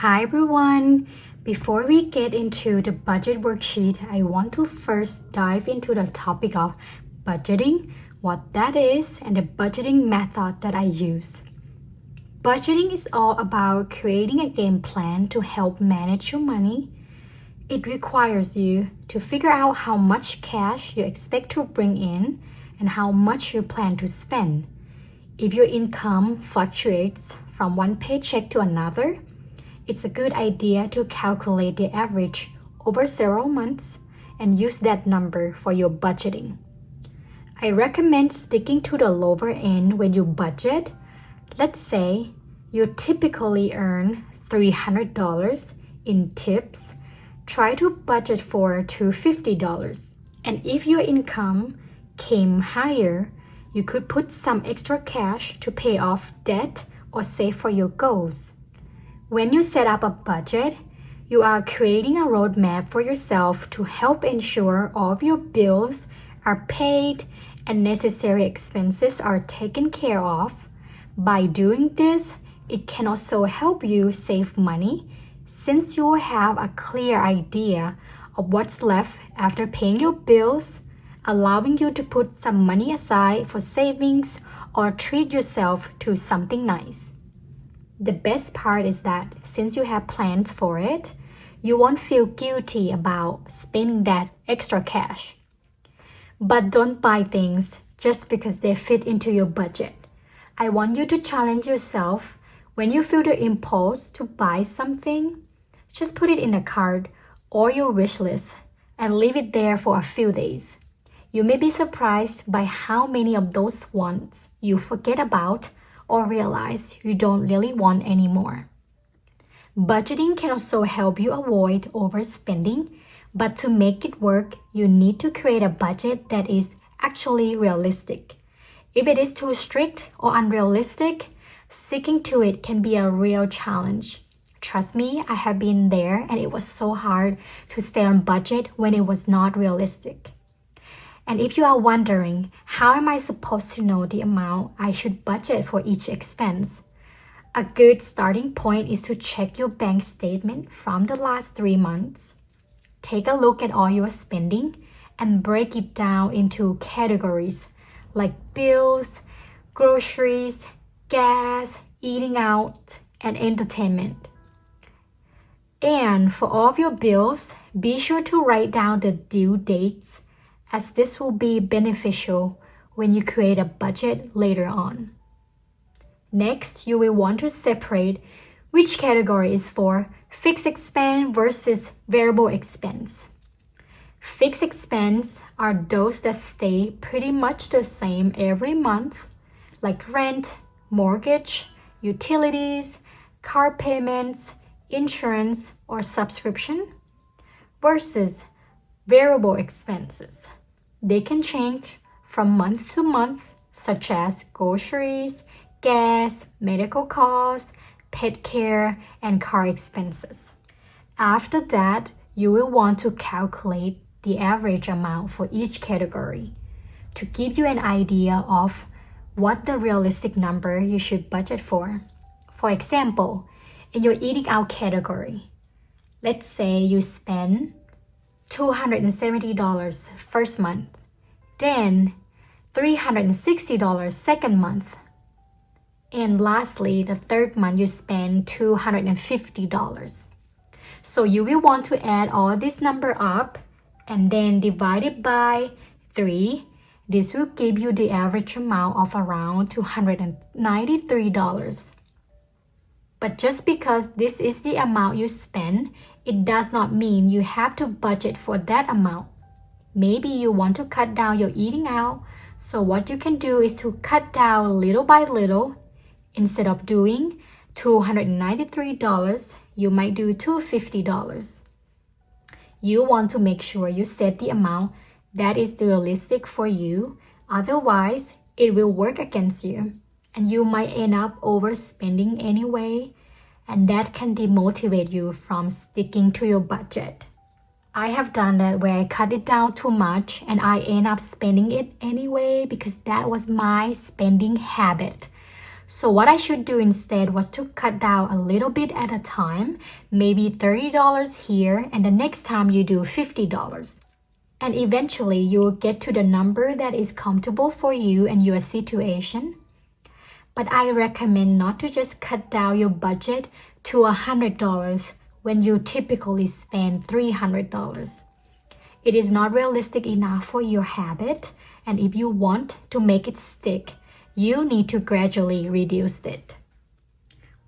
Hi everyone! Before we get into the budget worksheet, I want to first dive into the topic of budgeting, what that is, and the budgeting method that I use. Budgeting is all about creating a game plan to help manage your money. It requires you to figure out how much cash you expect to bring in and how much you plan to spend. If your income fluctuates from one paycheck to another, it's a good idea to calculate the average over several months and use that number for your budgeting. I recommend sticking to the lower end when you budget. Let's say you typically earn $300 in tips. Try to budget for $250. And if your income came higher, you could put some extra cash to pay off debt or save for your goals. When you set up a budget, you are creating a roadmap for yourself to help ensure all of your bills are paid and necessary expenses are taken care of. By doing this, it can also help you save money since you will have a clear idea of what's left after paying your bills, allowing you to put some money aside for savings or treat yourself to something nice. The best part is that since you have plans for it, you won't feel guilty about spending that extra cash. But don't buy things just because they fit into your budget. I want you to challenge yourself. When you feel the impulse to buy something, just put it in a cart or your wish list and leave it there for a few days. You may be surprised by how many of those wants you forget about or realize you don't really want anymore. Budgeting can also help you avoid overspending, but to make it work, you need to create a budget that is actually realistic. If it is too strict or unrealistic, sticking to it can be a real challenge. Trust me, I have been there and it was so hard to stay on budget when it was not realistic. And if you are wondering, how am I supposed to know the amount I should budget for each expense? A good starting point is to check your bank statement from the last 3 months. Take a look at all your spending and break it down into categories like bills, groceries, gas, eating out, and entertainment. And for all of your bills, be sure to write down the due dates, as this will be beneficial when you create a budget later on. Next, you will want to separate which category is for fixed expense versus variable expense. Fixed expense are those that stay pretty much the same every month, like rent, mortgage, utilities, car payments, insurance, or subscription, versus variable expenses. They can change from month to month, such as groceries, gas, medical costs, pet care, and car expenses. After that, you will want to calculate the average amount for each category to give you an idea of what the realistic number you should budget for. For example, in your eating out category, let's say you spend $270 first month, then $360 second month, and lastly, the third month you spend $250. So you will want to add all this number up and then divide it by 3. This will give you the average amount of around $293. But just because this is the amount you spend, it does not mean you have to budget for that amount. Maybe you want to cut down your eating out, so what you can do is to cut down little by little. Instead of doing $293, you might do $250. You want to make sure you set the amount that is realistic for you, otherwise it will work against you and you might end up overspending anyway, and that can demotivate you from sticking to your budget. I have done that where I cut it down too much and I end up spending it anyway because that was my spending habit. So what I should do instead was to cut down a little bit at a time, maybe $30 here, and the next time you do $50. And eventually you'll get to the number that is comfortable for you and your situation. But I recommend not to just cut down your budget to $100 when you typically spend $300. It is not realistic enough for your habit, and if you want to make it stick, you need to gradually reduce it.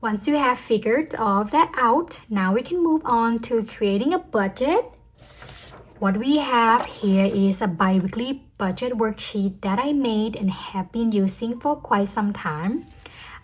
Once you have figured all of that out, now we can move on to creating a budget. What we have here is a biweekly budget worksheet that I made and have been using for quite some time.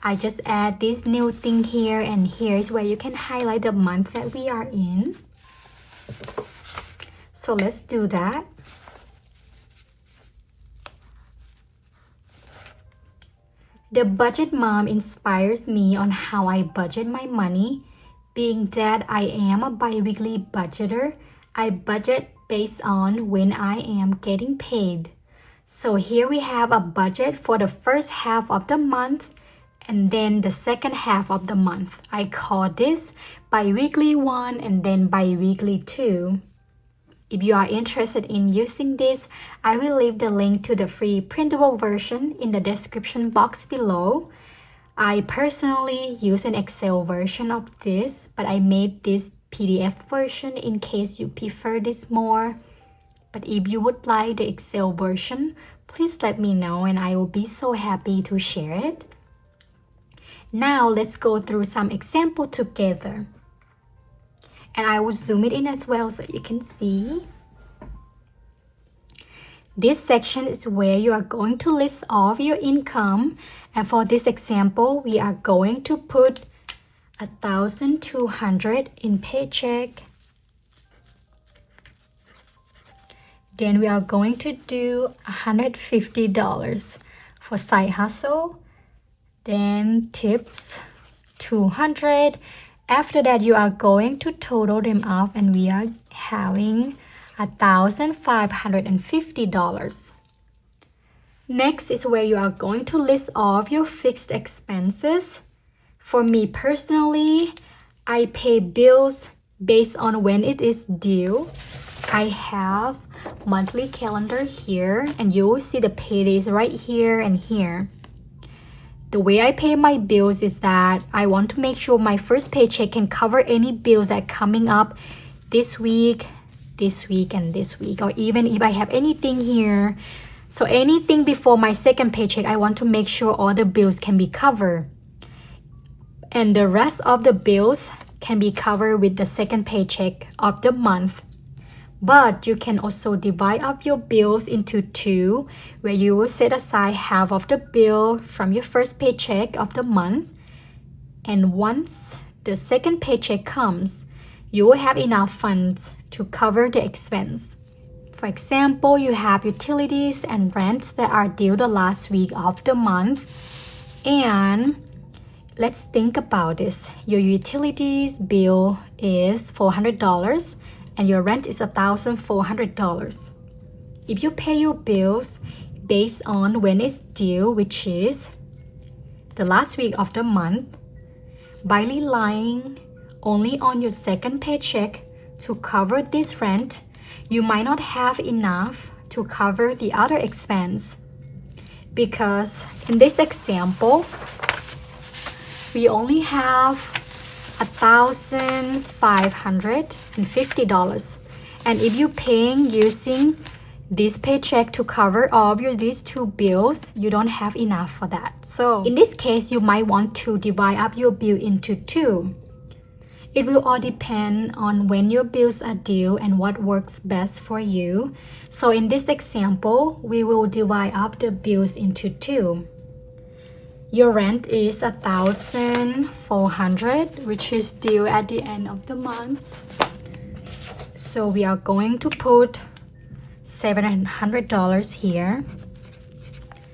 I just add this new thing here, and here is where you can highlight the month that we are in. So let's do that. The Budget Mom inspires me on how I budget my money. Being that I am a biweekly budgeter, I budget based on when I am getting paid. So here we have a budget for the first half of the month and then the second half of the month. I call this biweekly 1 and then biweekly 2. If you are interested in using this, I will leave the link to the free printable version in the description box below. I personally use an Excel version of this, but I made this PDF version in case you prefer this more. But if you would like the Excel version, please let me know and I will be so happy to share it. Now let's go through some examples together. And I will zoom it in as well so you can see. This section is where you are going to list all of your income. And for this example, we are going to put $1,200 in paycheck. Then we are going to do $150 for side hustle. Then tips, $200. After that, you are going to total them up and we are having $1,550. Next is where you are going to list all of your fixed expenses. For me personally, I pay bills based on when it is due. I have monthly calendar here and you will see the paydays right here and here. The way I pay my bills is that I want to make sure my first paycheck can cover any bills that are coming up this week, and this week, or even if I have anything here. So anything before my second paycheck, I want to make sure all the bills can be covered. And the rest of the bills can be covered with the second paycheck of the month. But you can also divide up your bills into two, where you will set aside half of the bill from your first paycheck of the month. And once the second paycheck comes, you will have enough funds to cover the expense. For example, you have utilities and rents that are due the last week of the month. And let's think about this. Your utilities bill is $400. And your rent is $1,400. If you pay your bills based on when it's due, which is the last week of the month, by relying only on your second paycheck to cover this rent, you might not have enough to cover the other expense. Because in this example, we only have $1,550. And if you're paying using this paycheck to cover all of these two bills, you don't have enough for that. So in this case, you might want to divide up your bill into two. It will all depend on when your bills are due and what works best for you. So in this example, we will divide up the bills into two. Your rent is $1,400, which is due at the end of the month. So we are going to put $700 here.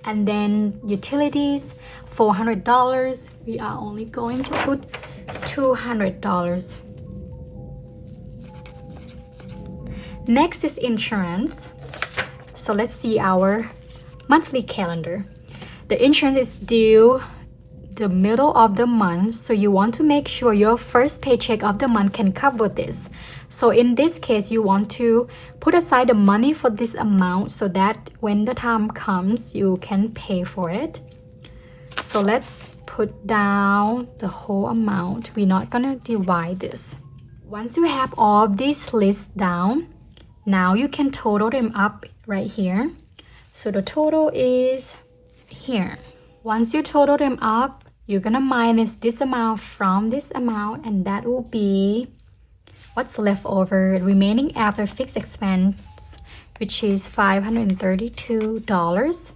And then utilities, $400. We are only going to put $200. Next is insurance. So let's see our monthly calendar. The insurance is due the middle of the month, so you want to make sure your first paycheck of the month can cover this. So in this case, you want to put aside the money for this amount so that when the time comes, you can pay for it. So let's put down the whole amount. We're not gonna divide this. Once you have all of these lists down, now you can total them up right here. So the total is here. Once you total them up, you're gonna minus this amount from this amount, and that will be what's left over remaining after fixed expense, which is $532.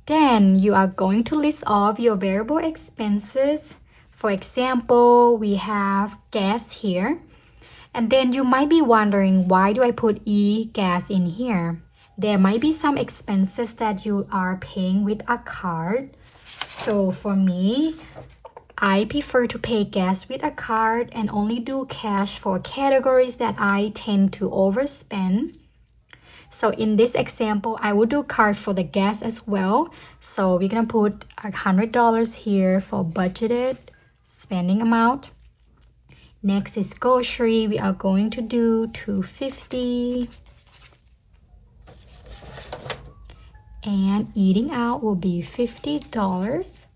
Then you are going to list all of your variable expenses. For example, we have gas here. And then you might be wondering, why do I put gas in here? There might be some expenses that you are paying with a card. So for me, I prefer to pay gas with a card and only do cash for categories that I tend to overspend. So in this example, I will do card for the gas as well. So we're gonna put $100 here for budgeted spending amount. Next is grocery. We are going to do $250. And eating out will be $50.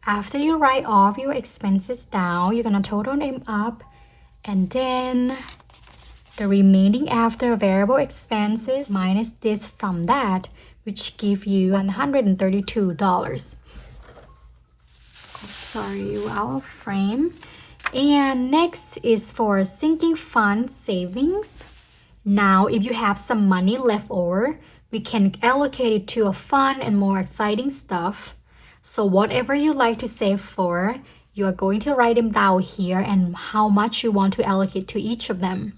After you write all of your expenses down, you're gonna total them up, and then the remaining after variable expenses minus this from that, which give you $132. Sorry, out of frame. And next is for sinking fund savings. Now, if you have some money left over, we can allocate it to a fun and more exciting stuff. So whatever you like to save for, you are going to write them down here and how much you want to allocate to each of them.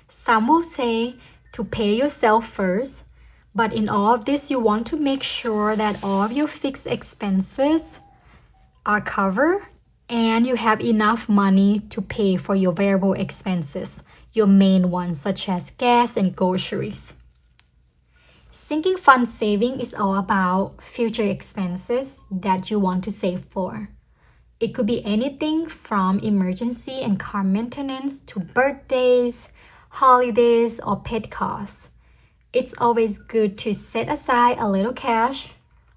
Some will say to pay yourself first, but in all of this, you want to make sure that all of your fixed expenses are covered and you have enough money to pay for your variable expenses, your main ones such as gas and groceries. Sinking fund saving is all about future expenses that you want to save for. It could be anything from emergency and car maintenance to birthdays, holidays, or pet costs. It's always good to set aside a little cash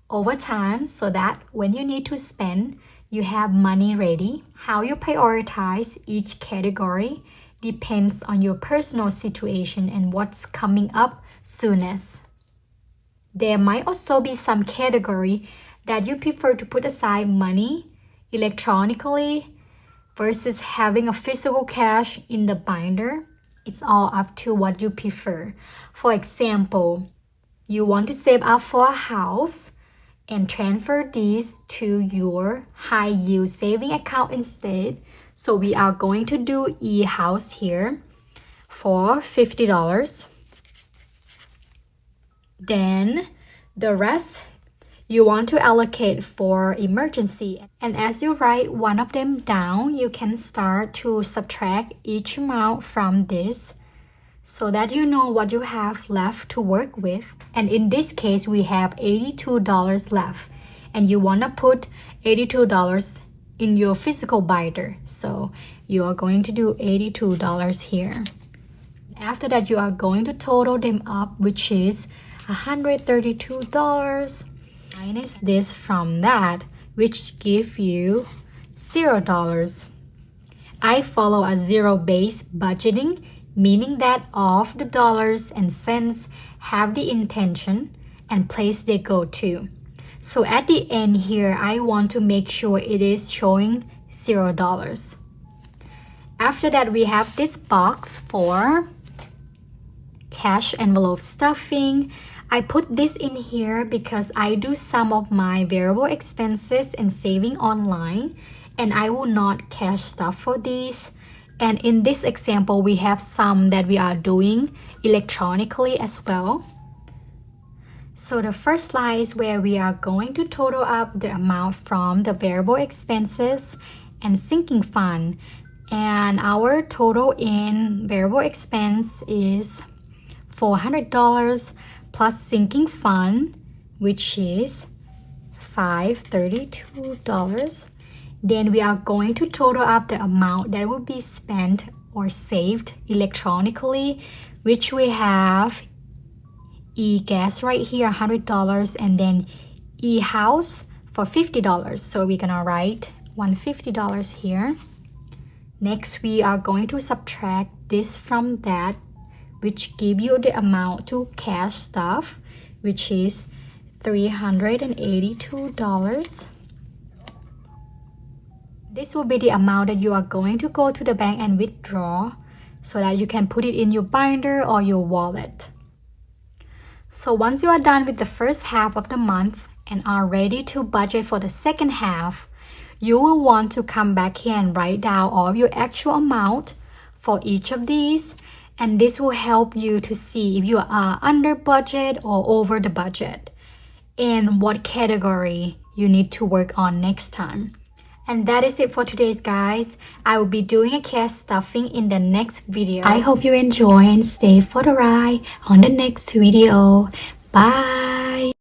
over time so that when you need to spend, you have money ready. How you prioritize each category depends on your personal situation and what's coming up soonest. There might also be some category that you prefer to put aside money electronically versus having a physical cash in the binder. It's all up to what you prefer. For example, you want to save up for a house and transfer these to your high yield saving account instead. So we are going to do e-house here for $50. Then the rest you want to allocate for emergency. And as you write one of them down, you can start to subtract each amount from this so that you know what you have left to work with. And in this case, we have $82 left. And you want to put $82 in your physical binder. So you are going to do $82 here. After that, you are going to total them up, which is $132 minus this from that, which give you $0. I follow a zero-based budgeting, meaning that all of the dollars and cents have the intention and place they go to. So at the end here, I want to make sure it is showing $0. After that, we have this box for cash envelope stuffing. I put this in here because I do some of my variable expenses and saving online, and I will not cash stuff for these. And in this example, we have some that we are doing electronically as well. So the first line is where we are going to total up the amount from the variable expenses and sinking fund. And our total in variable expense is $400 plus sinking fund, which is $532. Then we are going to total up the amount that will be spent or saved electronically, which we have e-gas right here, $100, and then e-house for $50. So we're gonna write $150 here. Next, we are going to subtract this from that, which give you the amount to cash stuff, which is $382. This will be the amount that you are going to go to the bank and withdraw so that you can put it in your binder or your wallet. So once you are done with the first half of the month and are ready to budget for the second half, you will want to come back here and write down all of your actual amount for each of these, and this will help you to see if you are under budget or over the budget and what category you need to work on next time. And that is it for today's guys. I will be doing a cash stuffing in the next video. I hope you enjoy and stay for the ride on the next video. Bye.